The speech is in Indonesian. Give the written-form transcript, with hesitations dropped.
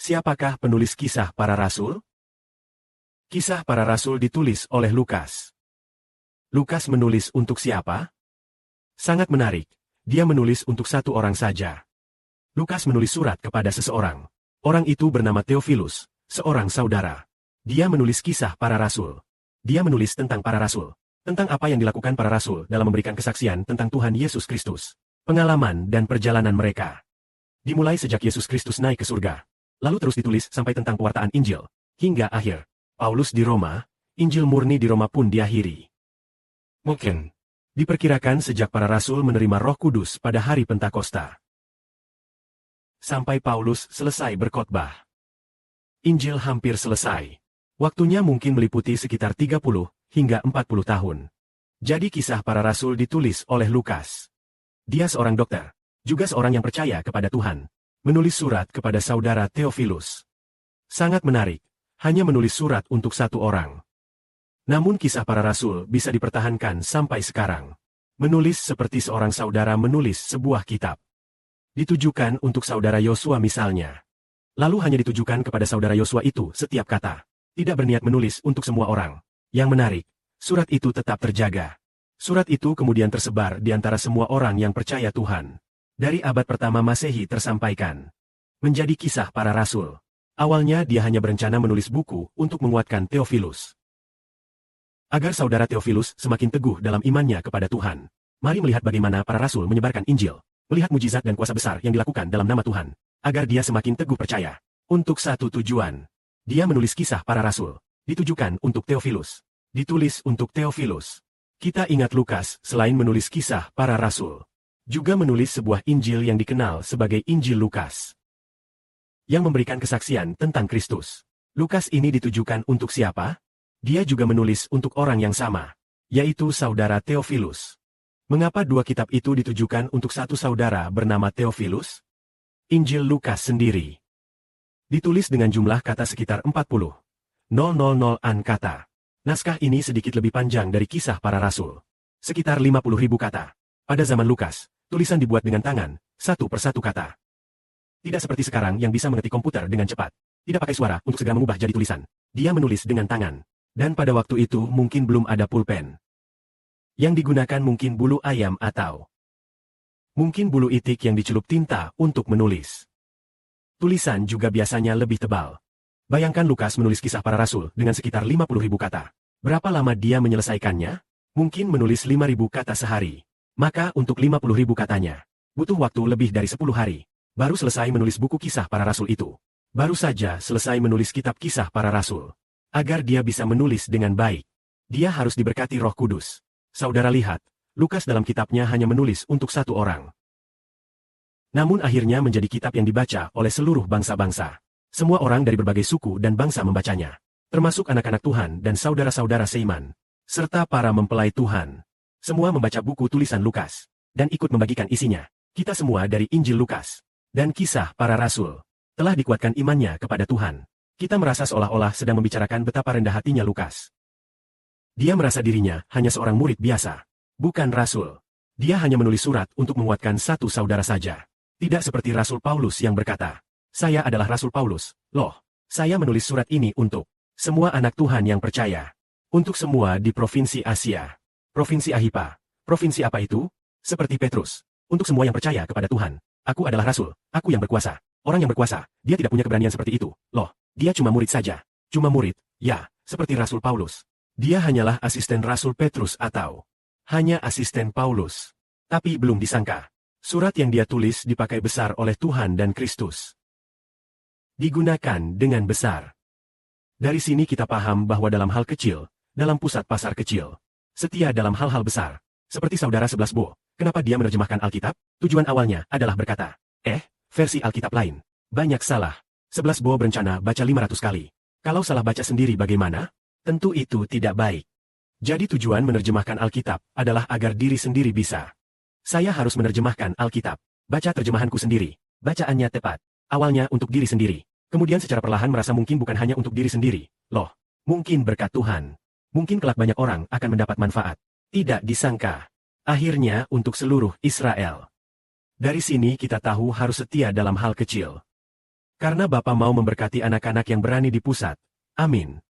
Siapakah penulis Kisah Para Rasul? Kisah Para Rasul ditulis oleh Lukas. Lukas menulis untuk siapa? Sangat menarik, dia menulis untuk satu orang saja. Lukas menulis surat kepada seseorang. Orang itu bernama Theophilus, seorang saudara. Dia menulis Kisah Para Rasul. Dia menulis tentang para rasul, tentang apa yang dilakukan para rasul dalam memberikan kesaksian tentang Tuhan Yesus Kristus, pengalaman dan perjalanan mereka. Dimulai sejak Yesus Kristus naik ke surga, lalu terus ditulis sampai tentang pewartaan Injil, hingga akhir. Paulus di Roma, Injil murni di Roma pun diakhiri. Mungkin diperkirakan sejak para rasul menerima Roh Kudus pada hari Pentakosta, sampai Paulus selesai berkhotbah. Injil hampir selesai. Waktunya mungkin meliputi sekitar 30 hingga 40 tahun. Jadi Kisah Para Rasul ditulis oleh Lukas. Dia seorang dokter, juga seorang yang percaya kepada Tuhan. Menulis surat kepada saudara Theophilus. Sangat menarik, hanya menulis surat untuk satu orang. Namun Kisah Para Rasul bisa dipertahankan sampai sekarang. Menulis seperti seorang saudara menulis sebuah kitab. Ditujukan untuk saudara Yosua misalnya. Lalu hanya ditujukan kepada saudara Yosua itu setiap kata. Tidak berniat menulis untuk semua orang. Yang menarik, surat itu tetap terjaga. Surat itu kemudian tersebar di antara semua orang yang percaya Tuhan. Dari abad pertama Masehi tersampaikan. Menjadi Kisah Para Rasul. Awalnya dia hanya berencana menulis buku untuk menguatkan Theophilus. Agar saudara Theophilus semakin teguh dalam imannya kepada Tuhan. Mari melihat bagaimana para rasul menyebarkan Injil. Melihat mujizat dan kuasa besar yang dilakukan dalam nama Tuhan. Agar dia semakin teguh percaya. Untuk satu tujuan. Dia menulis Kisah Para Rasul. Ditujukan untuk Theophilus. Ditulis untuk Theophilus. Kita ingat Lukas selain menulis Kisah Para Rasul. Juga menulis sebuah Injil yang dikenal sebagai Injil Lukas. Yang memberikan kesaksian tentang Kristus. Lukas ini ditujukan untuk siapa? Dia juga menulis untuk orang yang sama. Yaitu saudara Theophilus. Mengapa dua kitab itu ditujukan untuk satu saudara bernama Theophilus? Injil Lukas sendiri ditulis dengan jumlah kata sekitar 40,000-an kata. Naskah ini sedikit lebih panjang dari Kisah Para Rasul. Sekitar 50.000 kata. Pada zaman Lukas, tulisan dibuat dengan tangan, satu persatu kata. Tidak seperti sekarang yang bisa mengetik komputer dengan cepat. Tidak pakai suara untuk segera mengubah jadi tulisan. Dia menulis dengan tangan. Dan pada waktu itu mungkin belum ada pulpen. Yang digunakan mungkin bulu ayam atau mungkin bulu itik yang dicelup tinta untuk menulis. Tulisan juga biasanya lebih tebal. Bayangkan Lukas menulis Kisah Para Rasul dengan sekitar 50.000 kata. Berapa lama dia menyelesaikannya? Mungkin menulis 5.000 kata sehari. Maka untuk 50.000 katanya, butuh waktu lebih dari 10 hari. Baru selesai menulis buku Kisah Para Rasul itu. Baru saja selesai menulis kitab Kisah Para Rasul. Agar dia bisa menulis dengan baik, dia harus diberkati Roh Kudus. Saudara lihat, Lukas dalam kitabnya hanya menulis untuk satu orang. Namun akhirnya menjadi kitab yang dibaca oleh seluruh bangsa-bangsa. Semua orang dari berbagai suku dan bangsa membacanya. Termasuk anak-anak Tuhan dan saudara-saudara seiman. Serta para mempelai Tuhan. Semua membaca buku tulisan Lukas. Dan ikut membagikan isinya. Kita semua dari Injil Lukas dan Kisah Para Rasul telah dikuatkan imannya kepada Tuhan. Kita merasa seolah-olah sedang membicarakan betapa rendah hatinya Lukas. Dia merasa dirinya hanya seorang murid biasa, bukan rasul. Dia hanya menulis surat untuk menguatkan satu saudara saja. Tidak seperti Rasul Paulus yang berkata, "Saya adalah Rasul Paulus, loh, saya menulis surat ini untuk semua anak Tuhan yang percaya. Untuk semua di Provinsi Asia. Provinsi Ahipa. Provinsi apa itu? Seperti Petrus. Untuk semua yang percaya kepada Tuhan. Aku adalah rasul, aku yang berkuasa. Orang yang berkuasa, dia tidak punya keberanian seperti itu. Loh, dia cuma murid saja. Cuma murid, ya, seperti Rasul Paulus. Dia hanyalah asisten Rasul Petrus atau hanya asisten Paulus. Tapi belum disangka, surat yang dia tulis dipakai besar oleh Tuhan dan Kristus. Digunakan dengan besar. Dari sini kita paham bahwa dalam hal kecil, dalam pusat pasar kecil, setia dalam hal-hal besar. Seperti saudara 11 Bo, kenapa dia menerjemahkan Alkitab? Tujuan awalnya adalah berkata, versi Alkitab lain. Banyak salah. 11 Bo berencana baca 500 kali. Kalau salah baca sendiri bagaimana? Tentu itu tidak baik. Jadi tujuan menerjemahkan Alkitab adalah agar diri sendiri bisa. Saya harus menerjemahkan Alkitab. Baca terjemahanku sendiri. Bacaannya tepat. Awalnya untuk diri sendiri. Kemudian secara perlahan merasa mungkin bukan hanya untuk diri sendiri. Loh, mungkin berkat Tuhan. Mungkin kelak banyak orang akan mendapat manfaat. Tidak disangka. Akhirnya untuk seluruh Israel. Dari sini kita tahu harus setia dalam hal kecil. Karena Bapa mau memberkati anak-anak yang berani di pusat. Amin.